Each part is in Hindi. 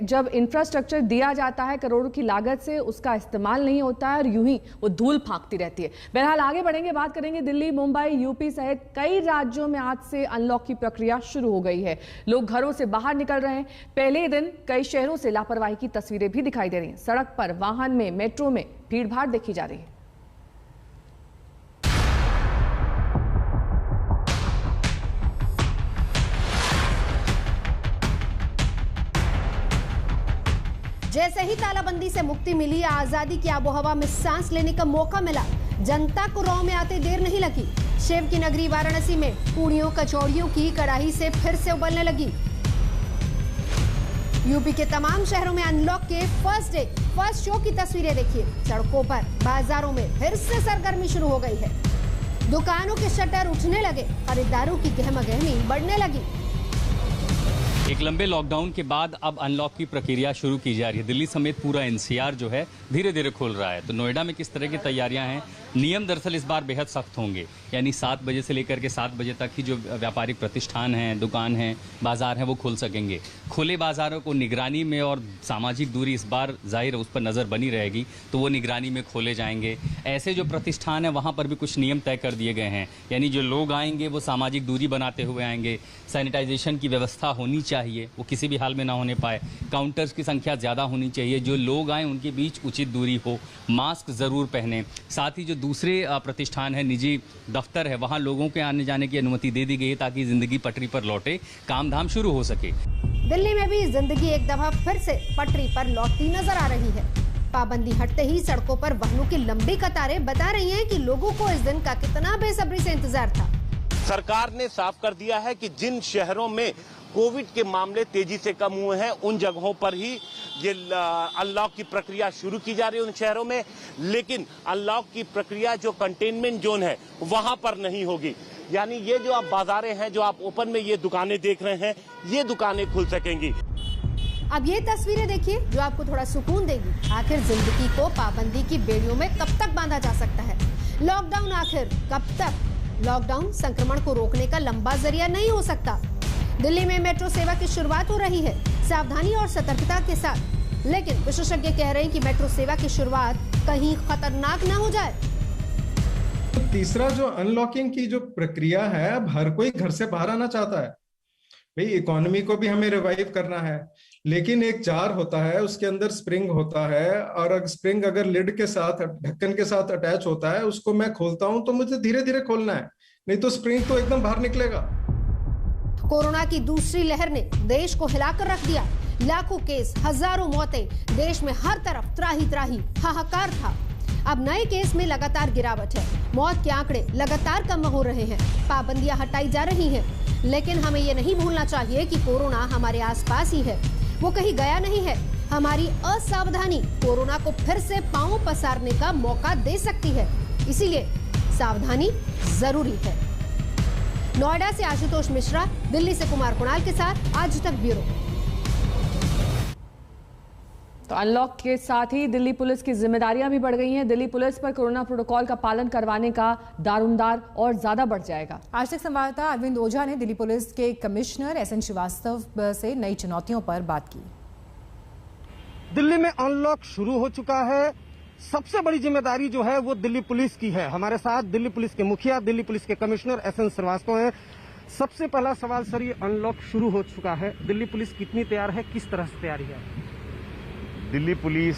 जब इंफ्रास्ट्रक्चर दिया जाता है करोड़ों की लागत से, उसका इस्तेमाल नहीं होता है और यूं ही वो धूल फांकती रहती है। बहरहाल आगे बढ़ेंगे, बात करेंगे दिल्ली, मुंबई, यूपी सहित कई राज्यों में आज से अनलॉक की प्रक्रिया शुरू हो गई है। लोग घरों से बाहर निकल रहे हैं। पहले दिन कई शहरों से लापरवाही की तस्वीरें भी दिखाई दे रही हैं। सड़क पर, वाहन में, मेट्रो में भीड़भाड़ देखी जा रही है। जैसे ही तालाबंदी से मुक्ति मिली, आजादी की आबोहवा में सांस लेने का मौका मिला। जनता को रौ में आते देर नहीं लगी। शिव की नगरी वाराणसी में पूड़ियों कचौड़ियों की कड़ाही से फिर से उबलने लगी। यूपी के तमाम शहरों में अनलॉक के फर्स्ट डे, फर्स्ट शो की तस्वीरें देखिए। सड़कों पर, बाजारों में फिर से सरगर्मी शुरू हो गई है। दुकानों के शटर उठने लगे, खरीदारों की गहमागहमी बढ़ने लगी। एक लंबे लॉकडाउन के बाद अब अनलॉक की प्रक्रिया शुरू की जा रही है। दिल्ली समेत पूरा एनसीआर जो है धीरे धीरे खुल रहा है। तो नोएडा में किस तरह की तैयारियां हैं? नियम दरअसल इस बार बेहद सख्त होंगे, यानी 7 बजे से लेकर के 7 बजे तक ही जो व्यापारिक प्रतिष्ठान हैं, दुकान हैं, बाजार हैं, वो खुल सकेंगे। खुले बाजारों को निगरानी में और सामाजिक दूरी इस बार जाहिर है उस पर नज़र बनी रहेगी, तो वो निगरानी में खोले जाएंगे। ऐसे जो प्रतिष्ठान हैं वहाँ पर भी कुछ नियम तय कर दिए गए हैं, यानी जो लोग आएंगे वो सामाजिक दूरी बनाते हुए आएंगे। सैनिटाइजेशन की व्यवस्था होनी चाहिए, वो किसी भी हाल में ना होने पाए। काउंटर्स की संख्या ज़्यादा होनी चाहिए, जो लोग आएँ उनके बीच उचित दूरी हो। मास्क ज़रूर पहने। साथ ही जो दूसरे प्रतिष्ठान है, निजी दफ्तर है, वहाँ लोगों के आने जाने की अनुमति दे दी गई है ताकि जिंदगी पटरी पर लौटे, काम धाम शुरू हो सके। दिल्ली में भी जिंदगी एक दफा फिर से पटरी पर लौटती नजर आ रही है। पाबंदी हटते ही सड़कों पर वाहनों की लंबी कतारें बता रही हैं कि लोगों को इस दिन का कितना बेसब्री से इंतजार था। सरकार ने साफ कर दिया है कि जिन शहरों में कोविड के मामले तेजी से कम हुए हैं, उन जगहों पर ही ये अनलॉक की प्रक्रिया शुरू की जा रही है उन शहरों में। लेकिन अनलॉक की प्रक्रिया जो कंटेनमेंट जोन है वहां पर नहीं होगी। यानी ये जो आप बाजारें हैं, जो आप ओपन में ये दुकानें देख रहे हैं, ये दुकानें खुल सकेंगी। अब ये तस्वीरें देखिए जो आपको थोड़ा सुकून देगी। आखिर जिंदगी को पाबंदी की बेड़ियों में कब तक बांधा जा सकता है? लॉकडाउन आखिर कब तक? लॉकडाउन संक्रमण को रोकने का लंबा जरिया नहीं हो सकता। दिल्ली में मेट्रो सेवा की शुरुआत हो रही है, सावधानी और सतर्कता के साथ। लेकिन विशेषज्ञ कह रहे हैं कि मेट्रो सेवा की शुरुआत कहीं खतरनाक ना हो जाए। तीसरा जो अनलॉकिंग की जो प्रक्रिया है, अब हर कोई घर से बाहर आना चाहता है। भाई इकोनॉमी को भी हमें रिवाइव करना है, लेकिन एक जार होता है, उसके अंदर स्प्रिंग होता है, और स्प्रिंग अगर लिड के साथ, ढक्कन के साथ अटैच होता है, उसको मैं खोलता हूं तो मुझे धीरे धीरे खोलना है, नहीं तो स्प्रिंग तो एकदम बाहर निकलेगा। कोरोना की दूसरी लहर ने देश को हिलाकर रख दिया। लाखों केस, हजारों मौतें, देश में हर तरफ त्राही त्राही हाहाकार था। अब नए केस में लगातार गिरावट है। मौत के आंकड़े लगातार कम हो रहे हैं। पाबंदियां हटाई जा रही हैं, लेकिन हमें ये नहीं भूलना चाहिए कि कोरोना हमारे आसपास ही है, वो कहीं गया नहीं है। हमारी असावधानी कोरोना को फिर से पांव पसारने का मौका दे सकती है, इसीलिए सावधानी जरूरी है। नोएडा से आशुतोष मिश्रा, दिल्ली से कुमार कुणाल के साथ आज तक ब्यूरो। तो अनलॉक के साथ ही दिल्ली पुलिस की जिम्मेदारियां भी बढ़ गई हैं। दिल्ली पुलिस पर कोरोना प्रोटोकॉल का पालन करवाने का दारोमदार और ज्यादा बढ़ जाएगा। आज तक संवाददाता अरविंद ओझा ने दिल्ली पुलिस के कमिश्नर एसएन श्रीवास्तव से नई चुनौतियों पर बात की। दिल्ली में अनलॉक शुरू हो चुका है। सबसे बड़ी जिम्मेदारी जो है वो दिल्ली पुलिस की है। हमारे साथ दिल्ली पुलिस के मुखिया, दिल्ली पुलिस के कमिश्नर एसएन श्रीवास्तव हैं। सबसे पहला सवाल सर, ये अनलॉक शुरू हो चुका है, दिल्ली पुलिस कितनी तैयार है, किस तरह से तैयारी है? दिल्ली पुलिस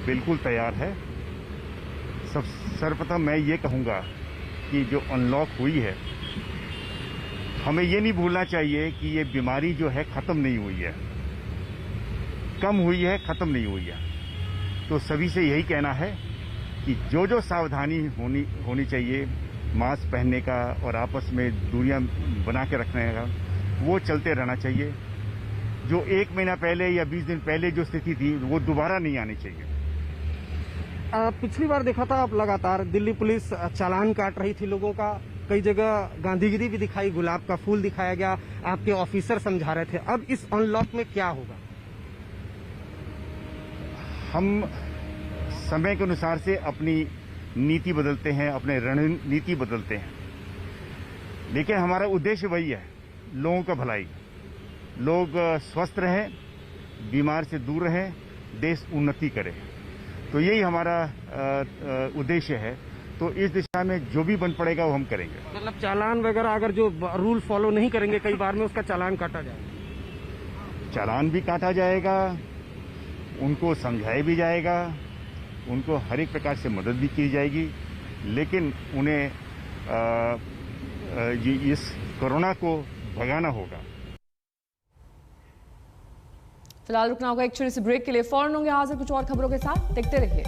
बिल्कुल तैयार है। सर्वप्रथम मैं ये कहूँगा कि जो अनलॉक हुई है, हमें ये नहीं भूलना चाहिए कि ये बीमारी जो है ख़त्म नहीं हुई है, कम हुई है, ख़त्म नहीं हुई है। तो सभी से यही कहना है कि जो जो सावधानी होनी चाहिए, मास्क पहनने का और आपस में दूरियां बना के रखने का, वो चलते रहना चाहिए। जो 1 महीना पहले या 20 दिन पहले जो स्थिति थी वो दोबारा नहीं आनी चाहिए। पिछली बार देखा था आप लगातार दिल्ली पुलिस चालान काट रही थी लोगों का, कई जगह गांधीगिरी भी दिखाई, गुलाब का फूल दिखाया गया, आपके ऑफिसर समझा रहे थे। अब इस अनलॉक में क्या होगा? हम समय के अनुसार से अपनी नीति बदलते हैं, अपने रणनीति बदलते हैं, लेकिन हमारा उद्देश्य वही है, लोगों का भलाई। लोग स्वस्थ रहें, बीमार से दूर रहें, देश उन्नति करे। तो यही हमारा उद्देश्य है। तो इस दिशा में जो भी बन पड़ेगा वो हम करेंगे। मतलब चालान वगैरह अगर जो रूल फॉलो नहीं करेंगे कई बार में उसका चालान काटा जाएगा। चालान भी काटा जाएगा, उनको समझाया भी जाएगा, उनको हर एक प्रकार से मदद भी की जाएगी, लेकिन उन्हें इस कोरोना को भगाना होगा। फिलहाल रुकना होगा एक छोटे से ब्रेक के लिए। फौरन होंगे हाजिर कुछ और खबरों के साथ, देखते रहिए।